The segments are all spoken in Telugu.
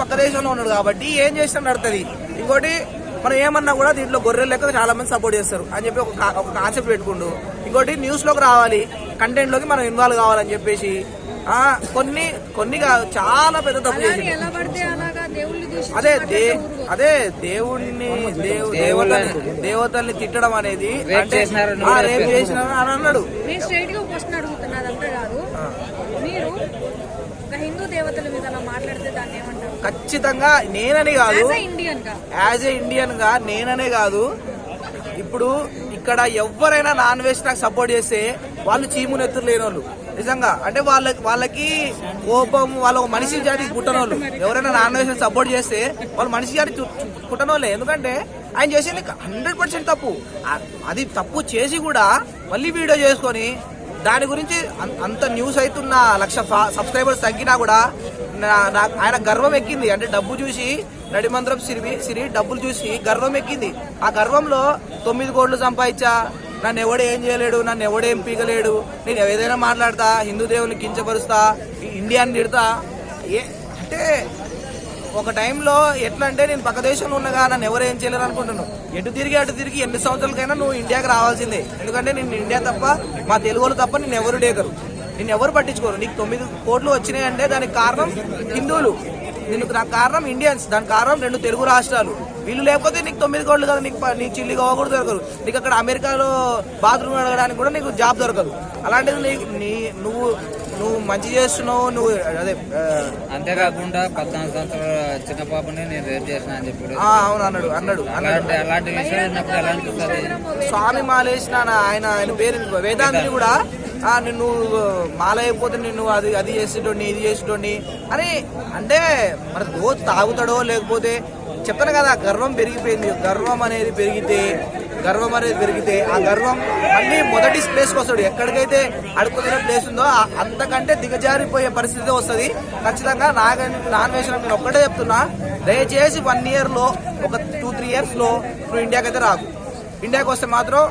పక్క దేశంలో ఉన్నాడు కాబట్టి ఏం చేసినా నడుతుంది. ఇంకోటి మనం ఏమన్నా కూడా దీంట్లో గొర్రెలు లెక్క చాలా మంది సపోర్ట్ చేస్తారు అని చెప్పి ఒక కాన్సెప్ట్ పెట్టుకుంటూ, ఇంకోటి న్యూస్ లోకి రావాలి, కంటెంట్ లోకి మనం ఇన్వాల్వ్ కావాలని చెప్పేసి కొన్ని చాలా పెద్ద తప్పు చేసింది. అదే దేవుడిని దేవతల్ని తిట్టడం అనేది రేపు చేసిన అని అన్నాడు. ఖచ్చితంగా నేననే కాదు, యాజ్ ఏ ఇండియన్ గా నేననే కాదు, ఇప్పుడు ఇక్కడ ఎవరైనా నాన్ వెజ్ నాకు సపోర్ట్ చేస్తే వాళ్ళు చీమునెత్తులు లేని వాళ్ళు నిజంగా. అంటే వాళ్ళకి కోపం, వాళ్ళ మనిషి జాతికి పుట్టనోళ్ళు. ఎవరైనా నాన్ వెజ్ సపోర్ట్ చేస్తే వాళ్ళు మనిషి జాతికి పుట్టనోళ్ళే. ఎందుకంటే ఆయన చేసింది 100% తప్పు. అది తప్పు చేసి కూడా మళ్ళీ వీడియో చేసుకొని దాని గురించి అంత న్యూస్ అవుతున్న 1,00,000 సబ్స్క్రైబర్స్ తగ్గినా కూడా ఆయన గర్వం ఎక్కింది. అంటే డబ్బు చూసి నడిమంత్రం సిరి డబ్బులు చూసి గర్వం ఎక్కింది. ఆ గర్వంలో 9 కోట్లు సంపాదించా, నన్ను ఎవడు ఏం చేయలేడు, నన్ను ఎవడేం పీకలేడు, నేను ఏదైనా మాట్లాడతా, హిందూ దేవుని కించపరుస్తా, ఇండియాని తిడతా. అంటే ఒక టైంలో ఎట్లా అంటే నేను పక్క దేశంలో ఉన్నగా నన్ను ఎవరు ఏం చేయలేరు అనుకుంటున్నాను. ఎటు తిరిగి ఎన్ని సంవత్సరాలకైనా నువ్వు ఇండియాకి రావాల్సిందే. ఎందుకంటే నేను ఇండియా తప్ప, మా తెలుగు వాళ్ళు తప్ప నేను ఎవరు డేకరు, నిన్ను ఎవరు పట్టించుకోరు. నీకు 9 కోట్లు వచ్చినాయి అంటే దానికి కారణం హిందువులు, నాకు కారణం ఇండియన్స్, దానికి కారణం 2 తెలుగు రాష్ట్రాలు. వీళ్ళు లేకపోతే నీకు 9 కోట్లు కదా, నీకు చిల్లి గోవా కూడా దొరకదు. నీకు అక్కడ అమెరికాలో బాత్రూమ్ అడగడానికి కూడా నీకు జాబ్ దొరకదు. అలాంటిది నువ్వు మంచి చేస్తున్నావు. నువ్వు అదే అంతేకాకుండా 14 సంవత్సరాల చిన్న పాపని నేను రేప్ చేసిన అని చెప్పి అవును అన్నాడు. అలాంటి విషయాలు ఉన్నప్పుడు ఎలా అనిపిస్తుంది? స్వామి మాలేసిన ఆయన పేరు వేదాంతిని కూడా నిన్ను మాల అయిపోతే నిన్ను అది చేసేటోడిని, ఇది చేసేటోడిని అని అంటే మరి రోజు తాగుతాడో లేకపోతే చెప్తాను కదా. గర్వం పెరిగిపోయింది. గర్వం అనేది పెరిగితే ఆ గర్వం మళ్ళీ మొదటి ప్లేస్కి వస్తాడు. ఎక్కడికైతే అడుగుతున్న ప్లేస్ ఉందో అంతకంటే దిగజారిపోయే పరిస్థితి వస్తుంది ఖచ్చితంగా. నాన్ వెజ్ నేను ఒక్కటే చెప్తున్నా, దయచేసి 1 year లో ఒక 2-3 years లో నువ్వు ఇండియాకి అయితే రాకు. ఇండియాకి వస్తే మాత్రం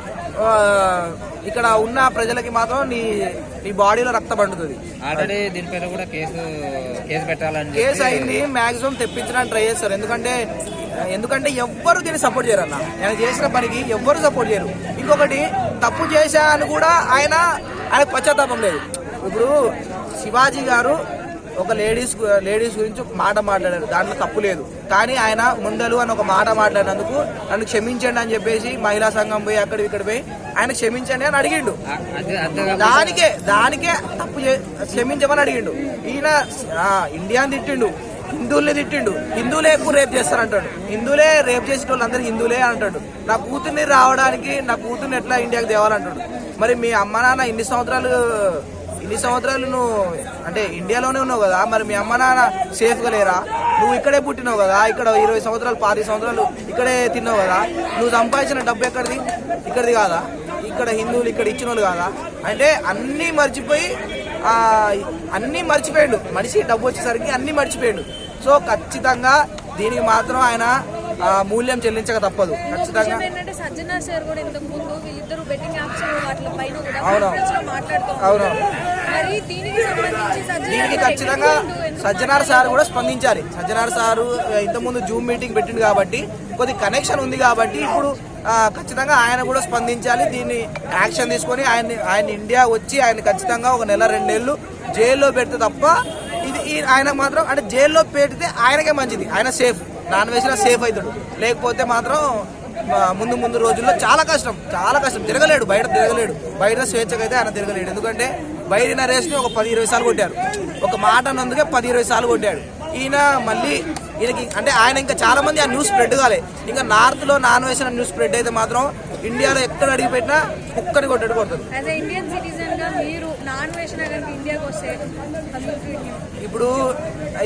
ఇక్కడ ఉన్న ప్రజలకి మాత్రం నీ బాడీలో రక్తం పండుతుంది. ఆల్రెడీ దీనిపైన కూడా కేసు పెట్టాలని కేసు అయింది. మాక్సిమం తెప్పించడానికి ట్రై చేస్తారు. ఎందుకంటే ఎవ్వరు దీన్ని సపోర్ట్ చేయరు అన్న. ఆయన చేసిన పనికి ఎవ్వరు సపోర్ట్ చేయరు. ఇంకొకటి తప్పు చేశా అని కూడా ఆయనకు పశ్చాత్తాపం లేదు. ఇప్పుడు శివాజీ గారు ఒక లేడీస్ గురించి ఒక మాట మాట్లాడారు, దాంట్లో తప్పు లేదు. కానీ ఆయన ముండలు అని ఒక మాట మాట్లాడినందుకు నన్ను క్షమించండి అని చెప్పేసి మహిళా సంఘం పోయి ఇక్కడ పోయి ఆయన క్షమించండి అని అడిగిండు. దానికే తప్పు క్షమించమని అడిగిండు. ఈయన ఇండియాని తిట్టిండు, హిందువుల్ని తిట్టిండు. హిందువులే ఎక్కువ రేప్ చేస్తారంటాడు. హిందువులే రేప్ చేసే వాళ్ళు అందరూ హిందువులే అంటాడు. నా కూతుర్ని రావడానికి నా కూతుర్ని ఎట్లా ఇండియాకి తేవాలంటాడు. మరి మీ అమ్మ నాన్న ఇన్ని సంవత్సరాలు నువ్వు అంటే ఇండియాలోనే ఉన్నావు కదా, మరి మీ అమ్మ నాన్న సేఫ్గా లేరా? నువ్వు ఇక్కడే పుట్టినావు కదా, ఇక్కడ 20 సంవత్సరాలు 10 సంవత్సరాలు ఇక్కడే తిన్నావు కదా, నువ్వు సంపాదించిన డబ్బు ఇక్కడిది కాదా? ఇక్కడ హిందువులు ఇక్కడ ఇచ్చిన వాళ్ళు కాదా? అంటే అన్నీ మర్చిపోయాడు మనిషి. డబ్బు వచ్చేసరికి అన్నీ మర్చిపోయాడు. సో ఖచ్చితంగా దీనికి మాత్రం ఆయన మూల్యం చెల్లించక తప్పదు ఖచ్చితంగా. అవునవును. దీనికి ఖచ్చితంగా సజ్జనార్ సార్ కూడా స్పందించాలి. సజ్జనార్ సారు ఇంతకుముందు జూమ్ మీటింగ్ పెట్టిండు కాబట్టి కొద్ది కనెక్షన్ ఉంది కాబట్టి ఇప్పుడు ఖచ్చితంగా ఆయన కూడా స్పందించాలి. దీన్ని యాక్షన్ తీసుకొని ఆయన ఇండియా వచ్చి ఆయన ఖచ్చితంగా 1 నెల 2 నెలలు జైల్లో పెడితే తప్ప ఇది ఆయన మాత్రం అంటే జైల్లో పెడితే ఆయనకే మంచిది. ఆయన సేఫ్, నాన్ వెజ్ సేఫ్ అవుతాడు. లేకపోతే మాత్రం ముందు రోజుల్లో చాలా కష్టం తిరగలేడు, బయట స్వేచ్ఛగా అయితే ఆయన తిరగలేడు. ఎందుకంటే బయట నరేష్ని ఒక 10-20 సార్లు కొట్టారు. ఒక మాట అన్నందుకే 10-20 సార్లు కొట్టాడు. ఈయన మళ్ళీ ఈయనకి అంటే ఆయన ఇంకా చాలా మంది ఆ న్యూస్ స్ప్రెడ్ కాలే. ఇంకా నార్త్ లో నాన్ వెజ్ న్యూస్ స్ప్రెడ్ అయితే మాత్రం ఇండియాలో ఎక్కడ అడిగి పెట్టినా కుక్కని కొడుతుంది.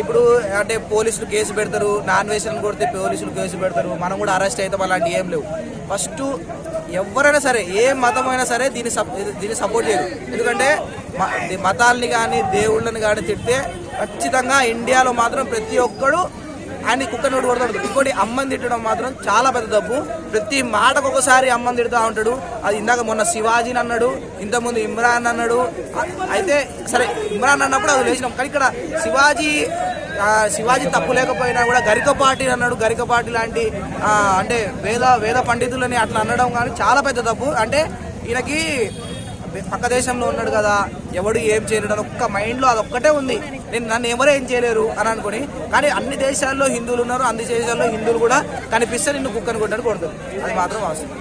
ఇప్పుడు అంటే పోలీసులు కేసు పెడతారు, నాన్ వెజ్ కొడితే పోలీసులు కేసు పెడతారు, మనం కూడా అరెస్ట్ అవుతాం. అలాంటి ఏం లేవు. ఫస్ట్ ఎవరైనా సరే ఏ మతమైనా సరే దీన్ని సపోర్ట్ చేయరు. ఎందుకంటే మతాలని కానీ దేవుళ్ళని కానీ తిడితే ఖచ్చితంగా ఇండియాలో మాత్రం ప్రతి ఒక్కడు ఆయన కుక్కని కొడతాడు. ఇంకోటి అమ్మని తిట్టడం మాత్రం చాలా పెద్ద తప్పు. ప్రతి మాటకు ఒకసారి అమ్మని తిడుతూ ఉంటాడు. అది ఇందాక మొన్న శివాజీని అన్నాడు, ఇంతకుముందు ఇమ్రాన్ అన్నాడు. అయితే సరే ఇమ్రాన్ అన్నప్పుడు అది లేచినాం, కానీ ఇక్కడ శివాజీ శివాజీ తప్పు లేకపోయినా కూడా గరికపాటి అన్నాడు. గరికపాటి లాంటి అంటే వేద పండితులని అట్లా అనడం కానీ చాలా పెద్ద తప్పు. అంటే ఈయనకి పక్క దేశంలో ఉన్నాడు కదా, ఎవడు ఏం చేయలేడు అని ఒక్క మైండ్లో అదొక్కటే ఉంది. నన్ను ఎవరు ఏం చేయలేరు అని అనుకుని. కానీ అన్ని దేశాల్లో హిందువులు ఉన్నారు, అన్ని దేశాల్లో హిందువులు కూడా కనిపిస్తే నిన్ను కుక్కని కొట్టాడు కొడుతుంది. అది మాత్రం అవసరం.